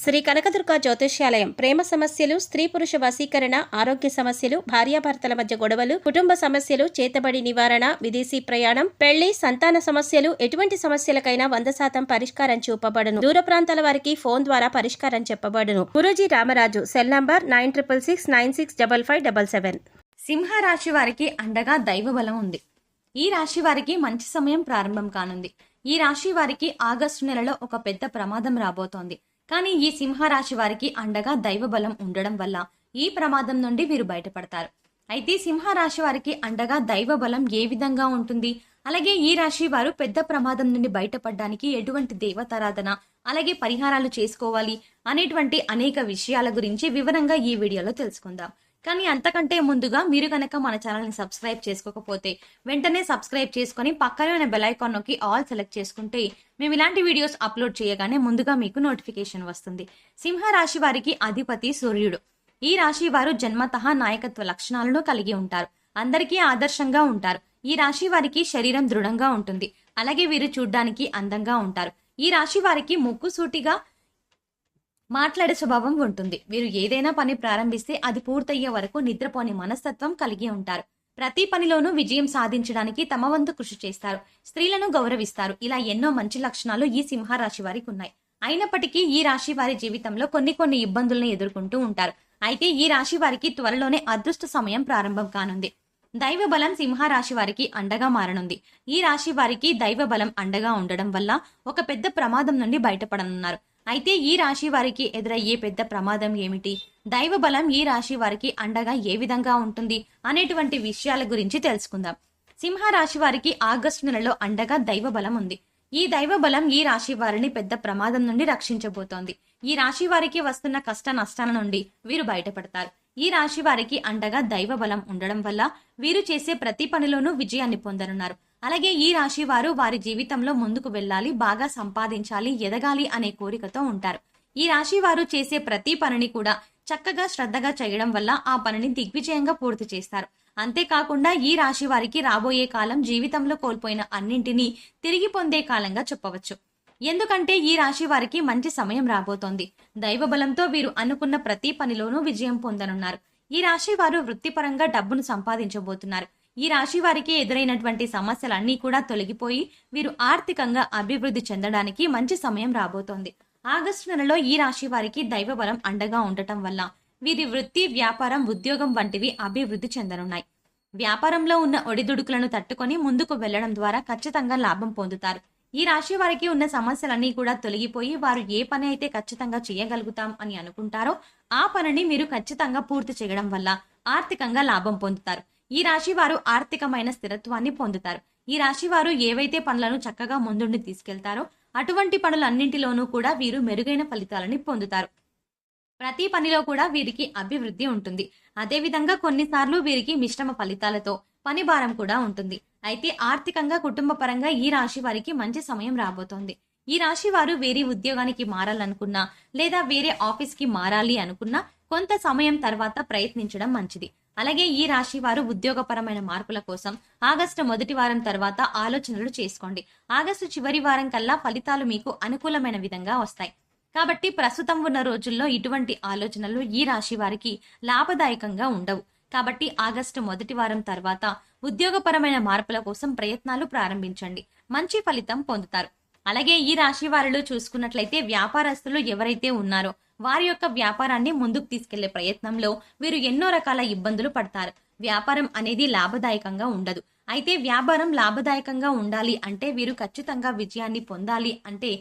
శ్రీ కనకదుర్గ జ్యోతిష్యాలయం ప్రేమ సమస్యలు, స్త్రీ పురుష వశీకరణ, ఆరోగ్య సమస్యలు, భార్యాభర్తల మధ్య గొడవలు, కుటుంబ సమస్యలు, చేతబడి నివారణ, విదేశీ ప్రయాణం, పెళ్లి, సంతాన సమస్యలు, ఎటువంటి సమస్యలకైనా 100% పరిష్కారం చూపబడును. దూర ప్రాంతాల వారికి ఫోన్ ద్వారా పరిష్కారం చెప్పబడును. గురూజీ రామరాజు. Cell number 9666965577. సింహరాశి వారికి అండగా దైవ బలం ఉంది. ఈ రాశి వారికి మంచి సమయం ప్రారంభం కానుంది. ఈ రాశి వారికి ఆగస్టు నెలలో ఒక పెద్ద ప్రమాదం రాబోతోంది. కానీ ఈ సింహరాశి వారికి అండగా దైవ బలం ఉండడం వల్ల ఈ ప్రమాదం నుండి వీరు బయటపడతారు. అయితే సింహరాశి వారికి అండగా దైవ బలం ఏ విధంగా ఉంటుంది, అలాగే ఈ రాశి వారు పెద్ద ప్రమాదం నుండి బయటపడడానికి ఎటువంటి దేవతారాధన, అలాగే పరిహారాలు చేసుకోవాలి అనేటువంటి అనేక విషయాల గురించి వివరంగా ఈ వీడియోలో తెలుసుకుందాం. కానీ అంతకంటే ముందుగా మీరు కనుక మన ఛానల్ని సబ్స్క్రైబ్ చేసుకోకపోతే వెంటనే సబ్స్క్రైబ్ చేసుకుని పక్కనే ఉన్న బెల్ ఐకాన్ నొక్కి ఆల్ సెలెక్ట్ చేసుకుంటే మేము ఇలాంటి వీడియోస్ అప్లోడ్ చేయగానే ముందుగా మీకు నోటిఫికేషన్ వస్తుంది. సింహరాశి వారికి అధిపతి సూర్యుడు. ఈ రాశి వారు జన్మతః నాయకత్వ లక్షణాలను కలిగి ఉంటారు. అందరికీ ఆదర్శంగా ఉంటారు. ఈ రాశి వారికి శరీరం దృఢంగా ఉంటుంది. అలాగే వీరు చూడ్డానికి అందంగా ఉంటారు. ఈ రాశి వారికి ముక్కుసూటిగా మాట్లాడే స్వభావం ఉంటుంది. వీరు ఏదైనా పని ప్రారంభిస్తే అది పూర్తయ్యే వరకు నిద్రపోని మనస్తత్వం కలిగి ఉంటారు. ప్రతి పనిలోనూ విజయం సాధించడానికి తమ వంతు కృషి చేస్తారు. స్త్రీలను గౌరవిస్తారు. ఇలా ఎన్నో మంచి లక్షణాలు ఈ సింహరాశి వారికి ఉన్నాయి. అయినప్పటికీ ఈ రాశి వారి జీవితంలో కొన్ని ఇబ్బందులను ఎదుర్కొంటూ ఉంటారు. అయితే ఈ రాశి వారికి త్వరలోనే అదృష్ట సమయం ప్రారంభం కానుంది. దైవ బలం సింహరాశి వారికి అండగా మారనుంది. ఈ రాశి వారికి దైవ బలం అండగా ఉండడం వల్ల ఒక పెద్ద ప్రమాదం నుండి బయటపడనున్నారు. అయితే ఈ రాశి వారికి ఎదురయ్యే పెద్ద ప్రమాదం ఏమిటి, దైవ బలం ఈ రాశి వారికి అండగా ఏ విధంగా ఉంటుంది అనేటువంటి విషయాల గురించి తెలుసుకుందాం. సింహరాశి వారికి ఆగస్టు నెలలో అండగా దైవ బలం ఉంది. ఈ దైవ బలం ఈ రాశి వారిని పెద్ద ప్రమాదం నుండి రక్షించబోతోంది. ఈ రాశి వారికి వస్తున్న కష్ట నష్టాల నుండి వీరు బయటపడతారు. ఈ రాశి వారికి అండగా దైవ బలం ఉండడం వల్ల వీరు చేసే ప్రతి పనిలోనూ విజయాన్ని పొందనున్నారు. అలాగే ఈ రాశి వారు వారి జీవితంలో ముందుకు వెళ్ళాలి, బాగా సంపాదించాలి, ఎదగాలి అనే కోరికతో ఉంటారు. ఈ రాశి వారు చేసే ప్రతి పనిని కూడా చక్కగా శ్రద్ధగా చేయడం వల్ల ఆ పనిని దిగ్విజయంగా పూర్తి చేస్తారు. అంతేకాకుండా ఈ రాశి వారికి రాబోయే కాలం జీవితంలో కోల్పోయిన అన్నింటినీ తిరిగి పొందే కాలంగా చెప్పవచ్చు. ఎందుకంటే ఈ రాశి వారికి మంచి సమయం రాబోతోంది. దైవ బలంతో వీరు అనుకున్న ప్రతి పనిలోనూ విజయం పొందనున్నారు. ఈ రాశి వారు వృత్తిపరంగా డబ్బును సంపాదించబోతున్నారు. ఈ రాశి వారికి ఎదురైనటువంటి సమస్యలన్నీ కూడా తొలగిపోయి వీరు ఆర్థికంగా అభివృద్ధి చెందడానికి మంచి సమయం రాబోతోంది. ఆగస్టు నెలలో ఈ రాశి వారికి దైవ బలం అండగా ఉండటం వల్ల వీరి వృత్తి, వ్యాపారం, ఉద్యోగం వంటివి అభివృద్ధి చెందనున్నాయి. వ్యాపారంలో ఉన్న ఒడిదుడుకులను తట్టుకొని ముందుకు వెళ్లడం ద్వారా ఖచ్చితంగా లాభం పొందుతారు. ఈ రాశి వారికి ఉన్న సమస్యలన్నీ కూడా తొలగిపోయి వారు ఏ పని అయితే ఖచ్చితంగా చేయగలుగుతాం అని అనుకుంటారో ఆ పనిని మీరు ఖచ్చితంగా పూర్తి చేయడం వల్ల ఆర్థికంగా లాభం పొందుతారు. ఈ రాశి వారు ఆర్థికమైన స్థిరత్వాన్ని పొందుతారు. ఈ రాశి వారు ఏవైతే పనులను చక్కగా ముందుండి తీసుకెళ్తారో అటువంటి పనులన్నింటిలోనూ కూడా వీరు మెరుగైన ఫలితాలని పొందుతారు. ప్రతి పనిలో కూడా వీరికి అభివృద్ధి ఉంటుంది. అదేవిధంగా కొన్నిసార్లు వీరికి మిశ్రమ ఫలితాలతో పని భారం కూడా ఉంటుంది. అయితే ఆర్థికంగా, కుటుంబ పరంగా ఈ రాశి వారికి మంచి సమయం రాబోతోంది. ఈ రాశి వారు వేరే ఉద్యోగానికి మారాలనుకున్నా లేదా వేరే ఆఫీస్ కి మారాలి అనుకున్నా కొంత సమయం తర్వాత ప్రయత్నించడం మంచిది. అలాగే ఈ రాశి వారు ఉద్యోగపరమైన మార్పుల కోసం ఆగస్టు మొదటి వారం తర్వాత ఆలోచనలు చేసుకోండి. ఆగస్టు చివరి వారం కల్లా ఫలితాలు మీకు అనుకూలమైన విధంగా వస్తాయి. కాబట్టి ప్రస్తుతం ఉన్న రోజుల్లో ఇటువంటి ఆలోచనలు ఈ రాశి వారికి లాభదాయకంగా ఉండవు. కాబట్టి ఆగస్టు మొదటి వారం తర్వాత ఉద్యోగపరమైన మార్పుల కోసం ప్రయత్నాలు ప్రారంభించండి. మంచి ఫలితం పొందుతారు. అలాగే ఈ రాశి వారిలో చూసుకున్నట్లయితే వ్యాపారస్తులు ఎవరైతే ఉన్నారో వారి యొక్క వ్యాపారాన్ని ముందుకు తీసుకెళ్లే ప్రయత్నంలో వీరు ఎన్నో రకాల ఇబ్బందులు పడతారు. వ్యాపారం అనేది లాభదాయకంగా ఉండదు. అయితే వ్యాపారం లాభదాయకంగా ఉండాలి అంటే వీరు ఖచ్చితంగా విజయాన్ని పొందాలి అంటే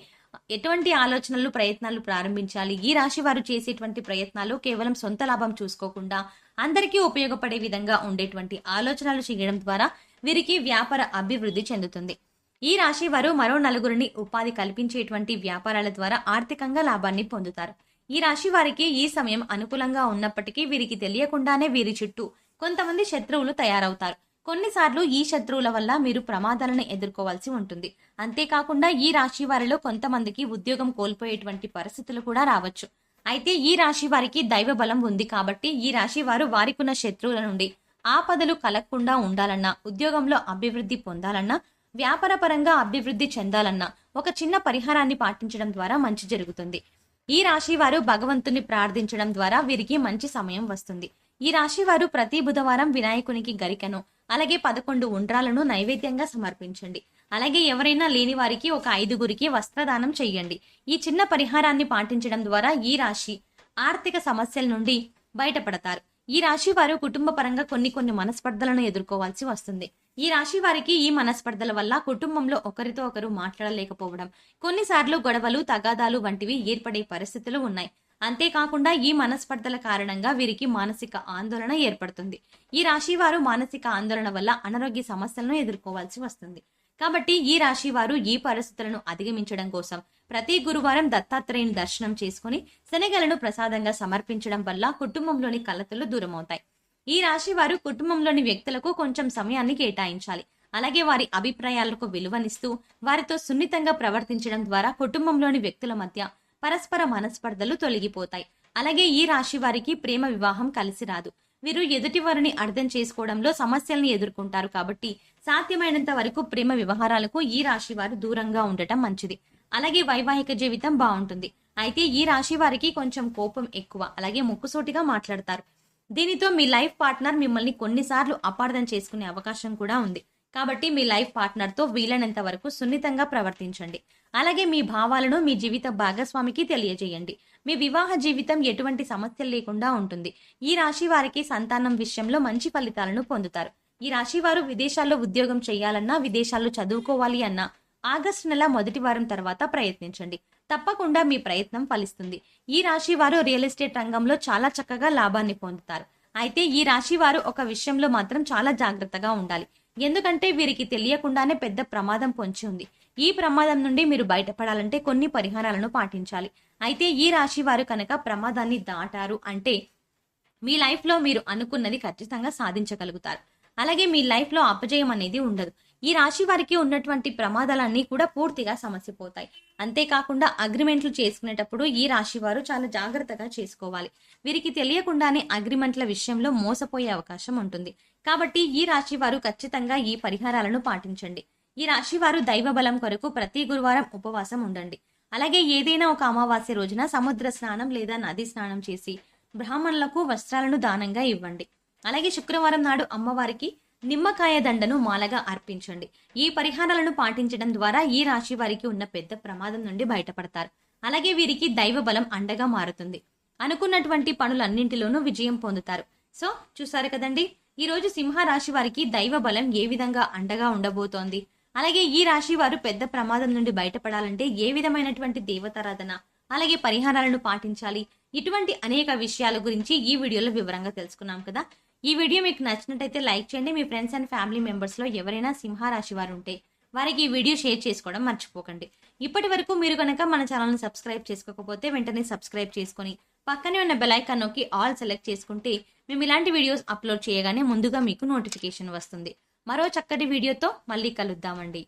ఎటువంటి ఆలోచనలు, ప్రయత్నాలు ప్రారంభించాలి. ఈ రాశి వారు చేసేటువంటి ప్రయత్నాలు కేవలం సొంత లాభం చూసుకోకుండా అందరికీ ఉపయోగపడే విధంగా ఉండేటువంటి ఆలోచనలు చేయడం ద్వారా వీరికి వ్యాపార అభివృద్ధి చెందుతుంది. ఈ రాశి వారు మరో నలుగురిని ఉపాధి కల్పించేటువంటి వ్యాపారాల ద్వారా ఆర్థికంగా లాభాన్ని పొందుతారు. ఈ రాశి వారికి ఈ సమయం అనుకూలంగా ఉన్నప్పటికీ వీరికి తెలియకుండానే వీరి చుట్టూ కొంతమంది శత్రువులు తయారవుతారు. కొన్నిసార్లు ఈ శత్రువుల వల్ల మీరు ప్రమాదాలను ఎదుర్కోవాల్సి ఉంటుంది. అంతేకాకుండా ఈ రాశి వారిలో కొంతమందికి ఉద్యోగం కోల్పోయేటువంటి పరిస్థితులు కూడా రావచ్చు. అయితే ఈ రాశి వారికి దైవ బలం ఉంది కాబట్టి ఈ రాశి వారు వారికున్న శత్రువుల నుండి ఆపదలు కలగకుండా ఉండాలన్నా, ఉద్యోగంలో అభివృద్ధి పొందాలన్నా, వ్యాపారపరంగా అభివృద్ధి చెందాలన్నా ఒక చిన్న పరిహారాన్ని పాటించడం ద్వారా మంచి జరుగుతుంది. ఈ రాశి వారు భగవంతుని ప్రార్థించడం ద్వారా వీరికి మంచి సమయం వస్తుంది. ఈ రాశి వారు ప్రతి బుధవారం వినాయకునికి గరికను అలాగే 11 ఉండ్రాలను నైవేద్యంగా సమర్పించండి. అలాగే ఎవరైనా లేని వారికి ఒక 5గురికి వస్త్రదానం చెయ్యండి. ఈ చిన్న పరిహారాన్ని పాటించడం ద్వారా ఈ రాశి ఆర్థిక సమస్యల నుండి బయటపడతారు. ఈ రాశి వారు కుటుంబ పరంగా కొన్ని మనస్పర్ధలను ఎదుర్కోవాల్సి వస్తుంది. ఈ రాశి వారికి ఈ మనస్పర్ధల వల్ల కుటుంబంలో ఒకరితో ఒకరు మాట్లాడలేకపోవడం, కొన్నిసార్లు గొడవలు, తగాదాలు వంటివి ఏర్పడే పరిస్థితులు ఉన్నాయి. అంతేకాకుండా ఈ మనస్పర్ధల కారణంగా వీరికి మానసిక ఆందోళన ఏర్పడుతుంది. ఈ రాశి వారు మానసిక ఆందోళన వల్ల అనారోగ్య సమస్యలను ఎదుర్కోవాల్సి వస్తుంది. కాబట్టి ఈ రాశి వారు ఈ పరిస్థితులను అధిగమించడం కోసం ప్రతి గురువారం దత్తాత్రేయుని దర్శనం చేసుకుని శనగలను ప్రసాదంగా సమర్పించడం వల్ల కుటుంబంలోని కలతలు దూరమవుతాయి. ఈ రాశి వారు కుటుంబంలోని వ్యక్తులకు కొంచెం సమయాన్ని కేటాయించాలి. అలాగే వారి అభిప్రాయాలకు విలువనిస్తూ వారితో సున్నితంగా ప్రవర్తించడం ద్వారా కుటుంబంలోని వ్యక్తుల మధ్య పరస్పర మనస్పర్ధలు తొలగిపోతాయి. అలాగే ఈ రాశి వారికి ప్రేమ వివాహం కలిసి రాదు. వీరు ఎదుటి వారిని అర్థం చేసుకోవడంలో సమస్యల్ని ఎదుర్కొంటారు. కాబట్టి సాధ్యమైనంత వరకు ప్రేమ వ్యవహారాలకు ఈ రాశి వారు దూరంగా ఉండటం మంచిది. అలాగే వైవాహిక జీవితం బాగుంటుంది. అయితే ఈ రాశి వారికి కొంచెం కోపం ఎక్కువ, అలాగే ముక్కుసూటిగా మాట్లాడతారు. దీనితో మీ లైఫ్ పార్ట్నర్ మిమ్మల్ని కొన్నిసార్లు అపార్థం చేసుకునే అవకాశం కూడా ఉంది. కాబట్టి మీ లైఫ్ పార్ట్నర్ తో వీలైనంత వరకు సున్నితంగా ప్రవర్తించండి. అలాగే మీ భావాలను మీ జీవిత భాగస్వామికి తెలియజేయండి. మీ వివాహ జీవితం ఎటువంటి సమస్యలు లేకుండా ఉంటుంది. ఈ రాశి వారికి సంతానం విషయంలో మంచి ఫలితాలను పొందుతారు. ఈ రాశి వారు విదేశాల్లో ఉద్యోగం చేయాలన్నా, విదేశాల్లో చదువుకోవాలి అన్నా ఆగస్టు నెల మొదటి వారం తర్వాత ప్రయత్నించండి. తప్పకుండా మీ ప్రయత్నం ఫలిస్తుంది. ఈ రాశి వారు రియల్ ఎస్టేట్ రంగంలో చాలా చక్కగా లాభాన్ని పొందుతారు. అయితే ఈ రాశి వారు ఒక విషయంలో మాత్రం చాలా జాగ్రత్తగా ఉండాలి. ఎందుకంటే వీరికి తెలియకుండానే పెద్ద ప్రమాదం పొంచి ఉంది. ఈ ప్రమాదం నుండి మీరు బయటపడాలంటే కొన్ని పరిహారాలను పాటించాలి. అయితే ఈ రాశి వారు కనుక ప్రమాదాన్ని దాటారు అంటే మీ లైఫ్ లో మీరు అనుకున్నది ఖచ్చితంగా సాధించగలుగుతారు. అలాగే మీ లైఫ్ లో అపజయం అనేది ఉండదు. ఈ రాశి వారికి ఉన్నటువంటి ప్రమాదాలన్నీ కూడా పూర్తిగా సమసిపోతాయి. అంతేకాకుండా అగ్రిమెంట్లు చేసుకునేటప్పుడు ఈ రాశి వారు చాలా జాగ్రత్తగా చేసుకోవాలి. వీరికి తెలియకుండానే అగ్రిమెంట్ల విషయంలో మోసపోయే అవకాశం ఉంటుంది. కాబట్టి ఈ రాశి వారు ఖచ్చితంగా ఈ పరిహారాలను పాటించండి. ఈ రాశి వారు దైవ బలం కొరకు ప్రతి గురువారం ఉపవాసం ఉండండి. అలాగే ఏదైనా ఒక అమావాస్య రోజున సముద్ర స్నానం లేదా నది స్నానం చేసి బ్రాహ్మణులకు వస్త్రాలను దానంగా ఇవ్వండి. అలాగే శుక్రవారం నాడు అమ్మవారికి నిమ్మకాయ దండను మాలగా అర్పించండి. ఈ పరిహారాలను పాటించడం ద్వారా ఈ రాశి వారికి ఉన్న పెద్ద ప్రమాదం నుండి బయటపడతారు. అలాగే వీరికి దైవ బలం అండగా మారుతుంది. అనుకున్నటువంటి పనులన్నింటిలోనూ విజయం పొందుతారు. సో చూసారు కదండి, ఈ రోజు సింహ రాశి వారికి దైవ బలం ఏ విధంగా అండగా ఉండబోతోంది. అలాగే ఈ రాశి వారు పెద్ద ప్రమాదం నుండి బయటపడాలంటే ఏ విధమైనటువంటి దేవతారాధన అలాగే పరిహారాలను పాటించాలి, ఇటువంటి అనేక విషయాల గురించి ఈ వీడియోలో వివరంగా తెలుసుకున్నాం కదా. ఈ వీడియో మీకు నచ్చినట్టయితే లైక్ చేయండి. మీ ఫ్రెండ్స్ అండ్ ఫ్యామిలీ మెంబర్స్ లో ఎవరైనా సింహ రాశి వారు ఉంటే వారికి ఈ వీడియో షేర్ చేసుకోవడం మర్చిపోకండి. ఇప్పటి వరకు మీరు కనుక మన ఛానల్ని సబ్స్క్రైబ్ చేసుకోకపోతే వెంటనే సబ్స్క్రైబ్ చేసుకుని పక్కనే ఉన్న బెల్ ఐకాన్ నొక్కి ఆల్ సెలెక్ట్ చేసుకుంటే మేము ఇలాంటి వీడియోస్ అప్లోడ్ చేయగానే ముందుగా మీకు నోటిఫికేషన్ వస్తుంది. మరో చక్కటి వీడియోతో మళ్ళీ కలుద్దామండి.